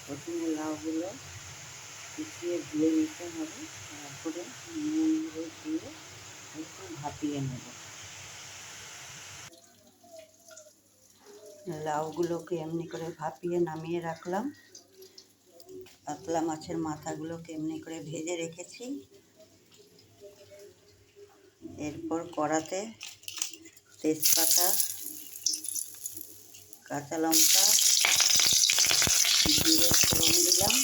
প্রথমে লাউগুলো কুচিয়ে ধুয়ে নিতে হবে, তারপরে নুন হলুদ দিয়ে একটু ভাপিয়ে নেব। লাউগুলোকে এমনি করে ভাপিয়ে নামিয়ে রাখলাম। কাতলা মাছের মাথাগুলোকে এমনি করে ভেজে রেখেছি। এরপর কড়াতে তেজপাতা, কাঁচা লঙ্কা, জিরে ফোড়ন দিলাম।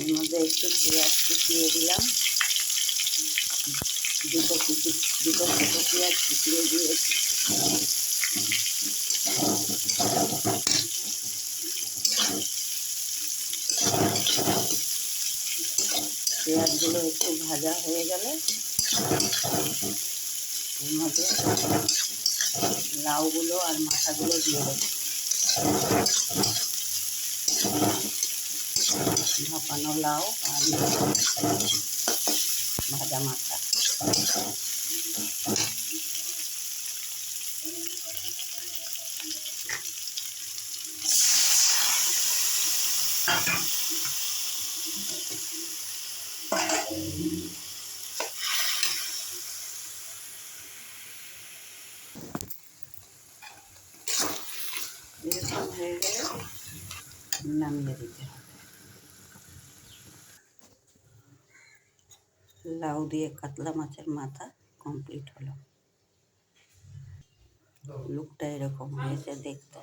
এর মধ্যে একটু পেঁয়াজ কুচিয়ে দিলাম, দুটো ছোটো পেঁয়াজ কুচিয়ে দিয়েছি। পেঁয়াজগুলো একটু ভাজা হয়ে গেলে এর মধ্যে লাউগুলো আর মাথাগুলো দিয়ে দেবো। ভাপানো লাউ আর ভাজা মাথা। এরকম হয়ে গেলে নামিয়ে দিতে হবে। লাউ দিয়ে কাতলা মাছের মাথা কমপ্লিট হলো। লুকটা এরকম হয়েছে দেখতে।